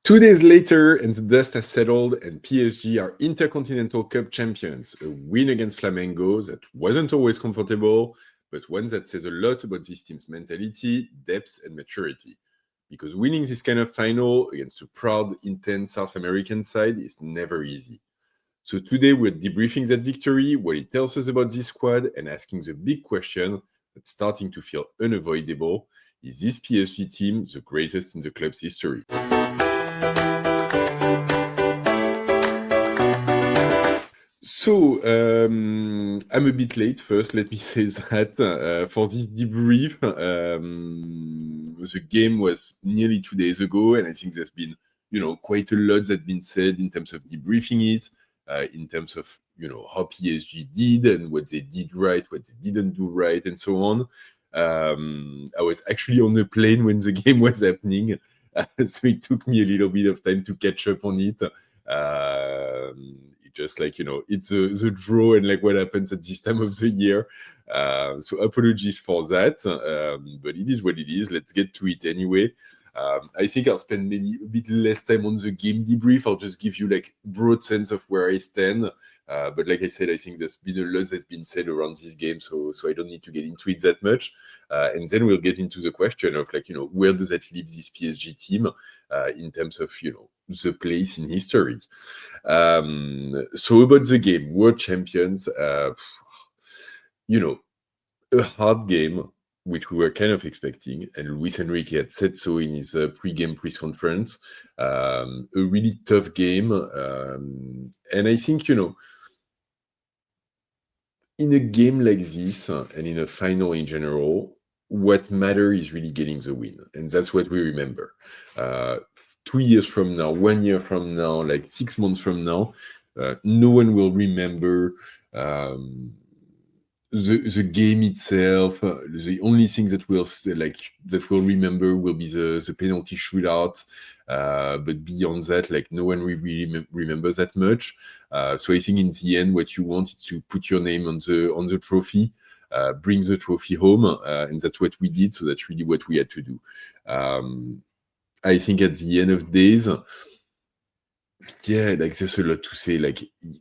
2 days later, and the dust has settled, and PSG are Intercontinental Cup champions. A win against Flamengo that wasn't always comfortable, but one that says a lot about this team's mentality, depth, and maturity. Because winning this kind of final against a proud, intense South American side is never easy. So today we're debriefing that victory, what it tells us about this squad, and asking the big question that's starting to feel unavoidable. Is this PSG team the greatest in the club's history? So, I'm a bit late first, let me say that. For this debrief, the game was nearly 2 days ago, and I think there's been, quite a lot that's been said in terms of debriefing it, in terms of, how PSG did and what they did right, what they didn't do right, and so on. I was actually on a plane when the game was happening, so it took me a little bit of time to catch up on it. Just it's the draw and what happens at this time of the year. So apologies for that, but it is what it is. Let's get to it anyway. I think I'll spend maybe a bit less time on the game debrief. I'll just give you broad sense of where I stand. But like I said, I think there's been a lot that's been said around this game, so I don't need to get into it that much. And then we'll get into the question of where does that leave this PSG team in terms of the place in history. So about the game, world champions, a hard game, which we were kind of expecting, and Luis Enrique had said so in his pre-game press conference. A really tough game, and I think in a game like this and in a final in general, what matters is really getting the win, and that's what we remember. 2 years from now, 1 year from now, 6 months from now, no one will remember the game itself. The only thing that we'll remember will be the penalty shootout. But beyond that, no one really remembers that much. So I think in the end, what you want is to put your name on the trophy, bring the trophy home, and that's what we did. So that's really what we had to do. I think at the end of days, there's a lot to say.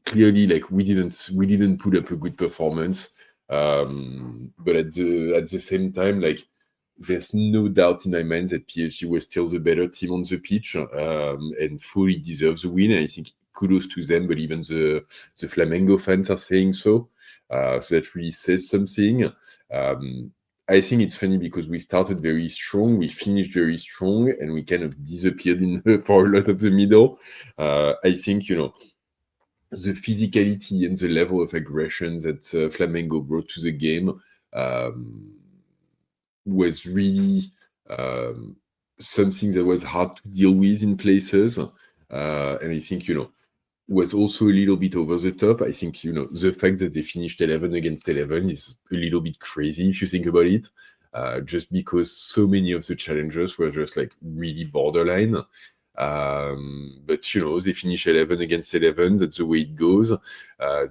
Clearly, we didn't put up a good performance. But at the same time, there's no doubt in my mind that PSG was still the better team on the pitch, and fully deserves the win. And I think kudos to them, but even the Flamengo fans are saying so. So that really says something. I think it's funny because we started very strong, we finished very strong, and we kind of disappeared for a lot of the middle. I think, the physicality and the level of aggression that Flamengo brought to the game was really something that was hard to deal with in places. And I think, was also a little bit over the top. I think, the fact that they finished 11 against 11 is a little bit crazy if you think about it, just because so many of the challengers were just really borderline. But, they finish 11 against 11. That's the way it goes.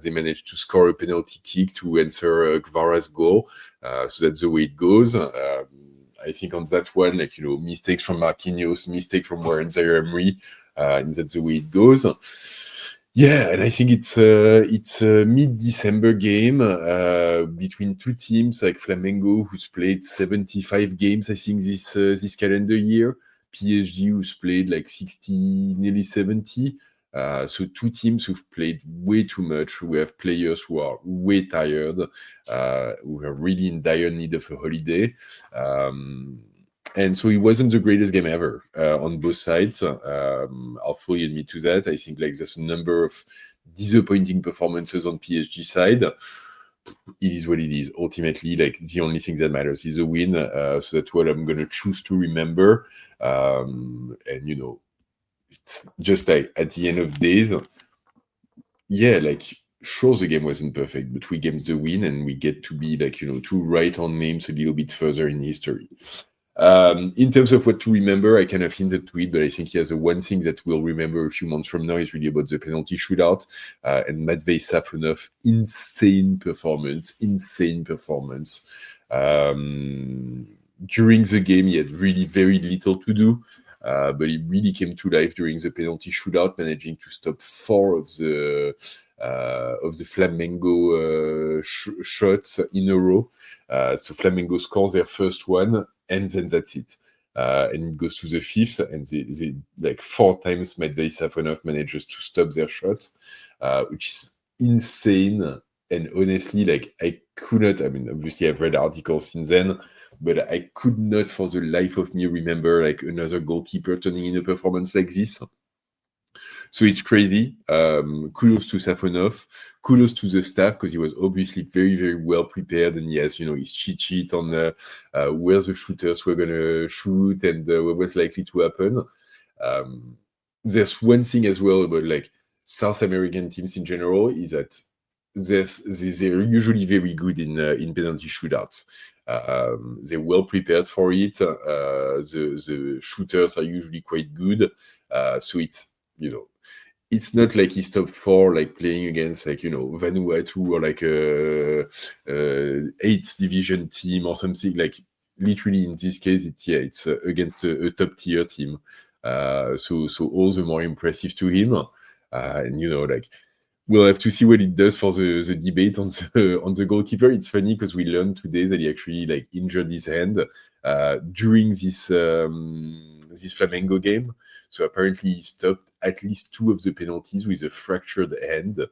They managed to score a penalty kick to answer Kvara's goal. So that's the way it goes. I think on that one, mistakes from Marquinhos, mistake from Warren Zaire-Emery, and that's the way it goes. Yeah, and I think it's a mid-December game between two teams like Flamengo, who's played 75 games, I think, this calendar year. PSG, who's played 60, nearly 70. So two teams who've played way too much, who have players who are way tired, who are really in dire need of a holiday. And so it wasn't the greatest game ever on both sides. I'll fully admit to that. I think there's a number of disappointing performances on PSG side. It is what it is. Ultimately, the only thing that matters is a win. So that's what I'm going to choose to remember. And, it's just at the end of days, sure, the game wasn't perfect, but we get the win and we get to be to write our names a little bit further in history. In terms of what to remember, I kind of hinted to it, but I think the one thing that we'll remember a few months from now is really about the penalty shootout and Matvei Safonov. Insane performance. During the game, he had really very little to do. but he really came to life during the penalty shootout, managing to stop 4 of the Flamengo shots in a row. So Flamengo scores their first one, and then that's it. And it goes to the 5th, and they like 4 times Matvei Safonov manages to stop their shots, which is insane. And honestly, like I mean, obviously I've read articles since then, but I could not for the life of me remember like another goalkeeper turning in a performance like this. So it's crazy. Kudos to Safonov. Kudos to the staff, because he was obviously very, very well prepared, and he has, his cheat sheet on where the shooters were going to shoot and what was likely to happen. There's one thing as well about like South American teams in general, is that they're usually very good in penalty shootouts. They're well prepared for it. The shooters are usually quite good. So it's, it's not like he's top 4, like playing against like, Vanuatu or like a 8th division team or something. Like literally in this case, it's against a top tier team. So all the more impressive to him. And like, we'll have to see what it does for the debate on the goalkeeper. It's funny because we learned today that he actually like injured his hand during this Flamengo game. So apparently he stopped at least 2 of the penalties with a fractured hand,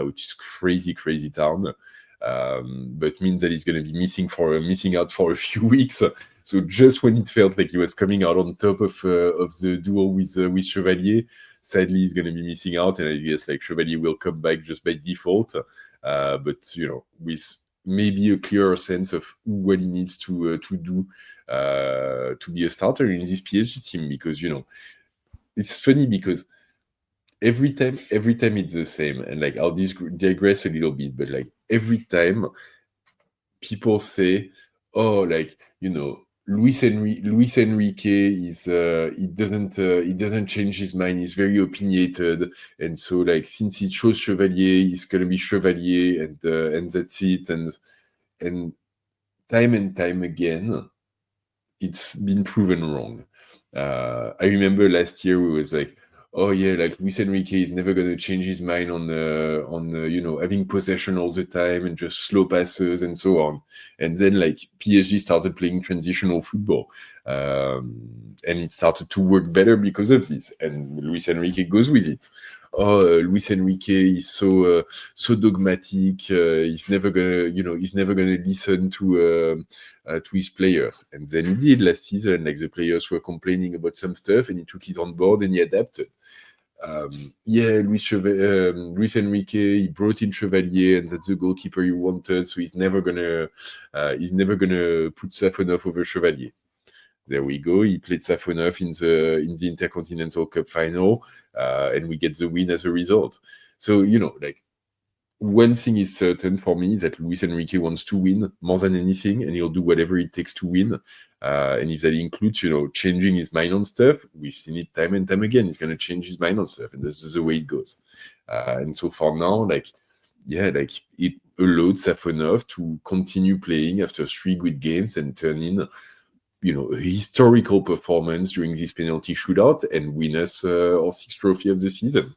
which is crazy town. But means that he's going to be missing out for a few weeks. So just when it felt like he was coming out on top of the duel with Chevalier, sadly he's going to be missing out, and I guess like Chevalier will come back just by default. But with maybe a clearer sense of what he needs to do to be a starter in this PSG team, because it's funny because every time it's the same, and like I'll digress a little bit, but like every time people say, oh, like Luis Enrique is he doesn't change his mind. He's very opinionated, and so like since he chose Chevalier, he's gonna be Chevalier, and that's it. And time again, it's been proven wrong. I remember last year we was like, oh yeah, like Luis Enrique is never gonna change his mind on having possession all the time and just slow passes and so on. And then like PSG started playing transitional football, and it started to work better because of this. And Luis Enrique goes with it. Oh, Luis Enrique is so dogmatic. He's never gonna listen to his players. And then he did last season. Like the players were complaining about some stuff, and he took it on board and he adapted. Luis Enrique, he brought in Chevalier, and that's the goalkeeper he wanted. So he's never gonna put Safonov over Chevalier. There we go. He played Safonov in the Intercontinental Cup final, and we get the win as a result. So like, one thing is certain for me, is that Luis Enrique wants to win more than anything, and he'll do whatever it takes to win. And if that includes, changing his mind on stuff, we've seen it time and time again. He's going to change his mind on stuff, and this is the way it goes. And so for now, like, yeah, like it allowed Safonov to continue playing after 3 good games and turn in, a historical performance during this penalty shootout and win us our 6th trophy of the season.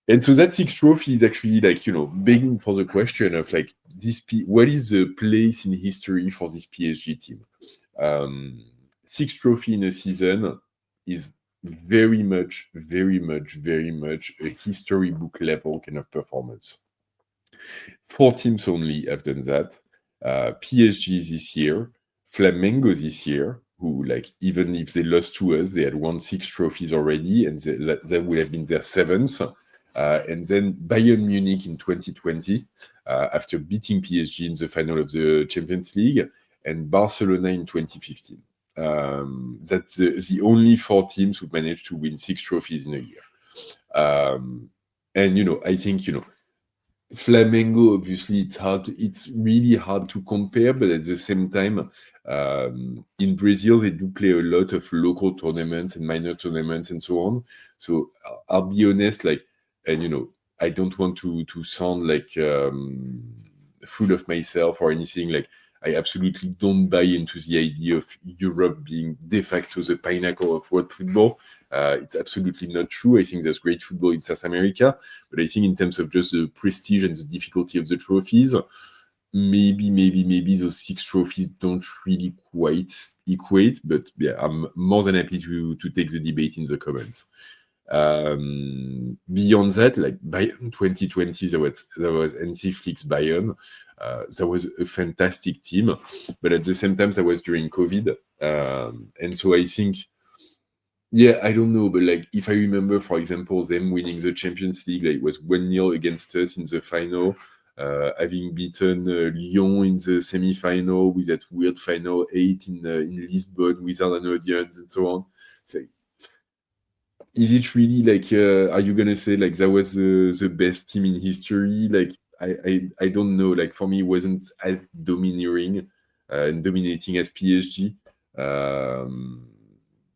And so that 6th trophy is actually like, begging for the question of like, what is the place in history for this PSG team? 6th trophy in a season is very much a history book level kind of performance. 4 teams only have done that. PSG this year, Flamengo this year, who, like, even if they lost to us, they had won 6 trophies already, and that would have been their 7th. And then Bayern Munich in 2020, after beating PSG in the final of the Champions League, and Barcelona in 2015. That's the only 4 teams who managed to win 6 trophies in a year. And, I think, Flamengo, obviously, it's really hard to compare, but at the same time, in Brazil, they do play a lot of local tournaments and minor tournaments and so on. So I'll be honest, like, and I don't want to sound like full of myself or anything. Like, I absolutely don't buy into the idea of Europe being de facto the pinnacle of world football. It's absolutely not true. I think there's great football in South America, but I think in terms of just the prestige and the difficulty of the trophies, maybe those 6 trophies don't really quite equate. But yeah, I'm more than happy to take the debate in the comments. Beyond that, like Bayern 2020, there was NC Flick's Bayern. That was a fantastic team, but at the same time, that was during COVID, and so I think, yeah, I don't know, but like if I remember, for example, them winning the Champions League, like it was 1-0 against us in the final, having beaten Lyon in the semi-final with that weird final 8 in Lisbon without an audience and so on. So, is it really like, are you gonna say like that was the best team in history? Like I don't know. Like for me, it wasn't as domineering and dominating as PSG.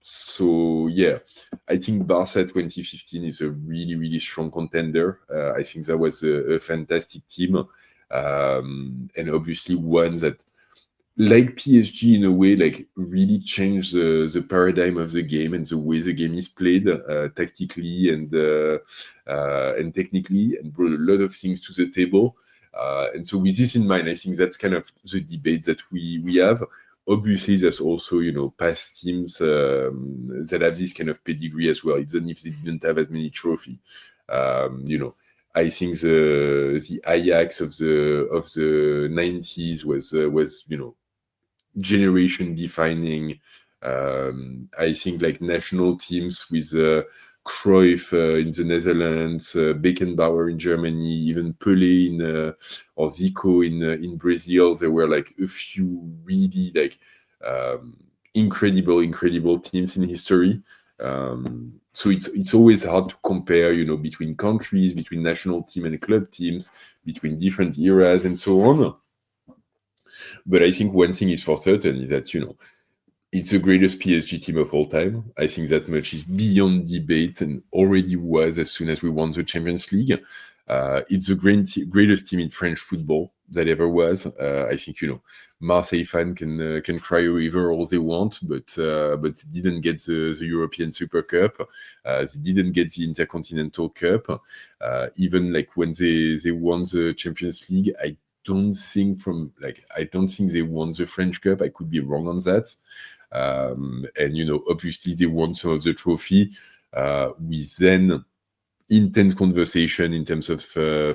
So yeah, I think Barca 2015 is a really strong contender. I think that was a fantastic team, and obviously one that, like PSG in a way, like really changed the paradigm of the game and the way the game is played, tactically and technically, and brought a lot of things to the table. And so with this in mind, I think that's kind of the debate that we have. Obviously, there's also, past teams that have this kind of pedigree as well, even if they didn't have as many trophies. I think the Ajax of the 90s was generation defining. I think like national teams with Cruyff in the Netherlands, Beckenbauer in Germany, even Pelé or Zico in Brazil. There were like a few really like incredible teams in history. So it's always hard to compare, between countries, between national team and club teams, between different eras and so on. But I think one thing is for certain is that, it's the greatest PSG team of all time. I think that much is beyond debate and already was as soon as we won the Champions League. It's the greatest team in French football that ever was. I think, Marseille fans can cry a river all they want, but they didn't get the European Super Cup. They didn't get the Intercontinental Cup. Even like when they won the Champions League, I don't think they won the French Cup. I could be wrong on that. And obviously they won some of the trophy with then intense conversation in terms of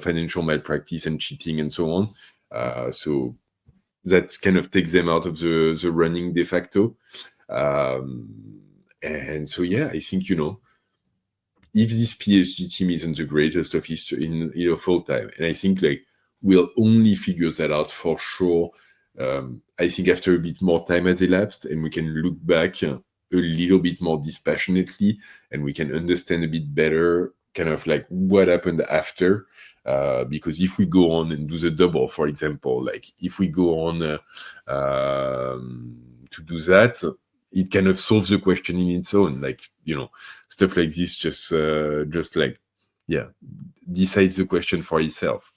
financial malpractice and cheating and so on. So that kind of takes them out of the running de facto. And so yeah, I think if this PSG team isn't the greatest of history in of all time, and I think like we'll only figure that out for sure. I think after a bit more time has elapsed and we can look back a little bit more dispassionately and we can understand a bit better kind of like what happened after. Because if we go on and do the double, for example, like if we go on to do that, it kind of solves the question in its own. Like, stuff like this just like, yeah, decides the question for itself.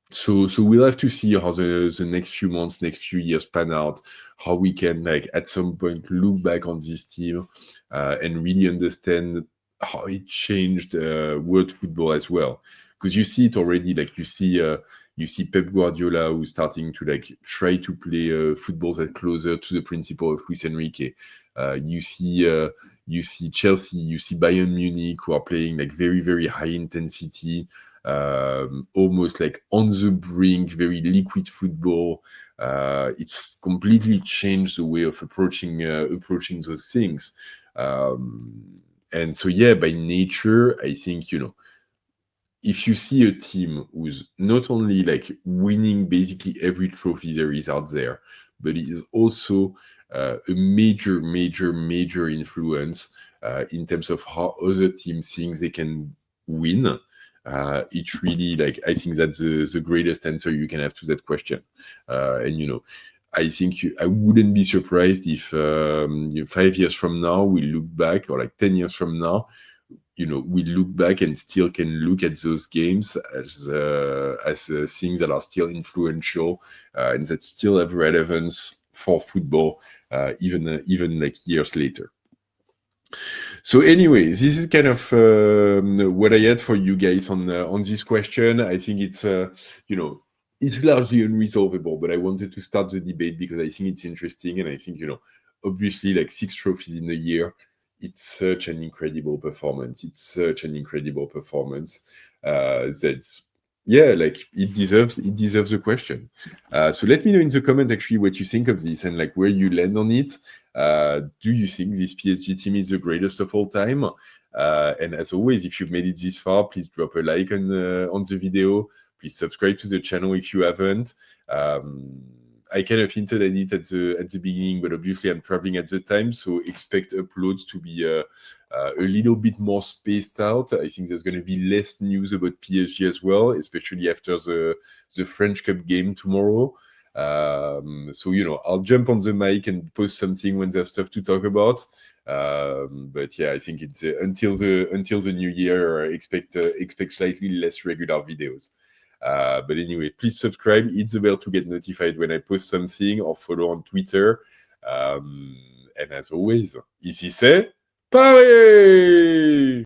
So we'll have to see how the next few months, next few years pan out, how we can like at some point look back on this team and really understand how it changed world football as well. Because you see it already, like you see Pep Guardiola who's starting to like try to play football that closer to the principle of Luis Enrique. You see Chelsea, you see Bayern Munich who are playing like very high intensity. Almost like on the brink, very liquid football. It's completely changed the way of approaching those things. And so, yeah, by nature, I think, if you see a team who's not only like winning basically every trophy there is out there, but is also a major influence in terms of how other teams think they can win. It's really like, I think that's the greatest answer you can have to that question. And I think I wouldn't be surprised if 5 years from now we look back, or like 10 years from now, we look back and still can look at those games as things that are still influential and that still have relevance for football, even like years later. So anyway, this is kind of what I had for you guys on this question. I think it's it's largely unresolvable, but I wanted to start the debate because I think it's interesting, and I think obviously like 6 trophies in a year, it's such an incredible performance. That's like it deserves a question. So let me know in the comment actually what you think of this and like where you land on it. Do you think this PSG team is the greatest of all time? And as always, if you've made it this far, please drop a like on the video. Please subscribe to the channel if you haven't. I kind of hinted at it at the beginning, but obviously I'm traveling at the time, so expect uploads to be a little bit more spaced out. I think there's going to be less news about PSG as well, especially after the French Cup game tomorrow. So I'll jump on the mic and post something when there's stuff to talk about. But yeah, I think it's until the new year. Expect slightly less regular videos. But anyway, please subscribe, hit the bell to get notified when I post something, or follow on Twitter. And as always, ici c'est Paris!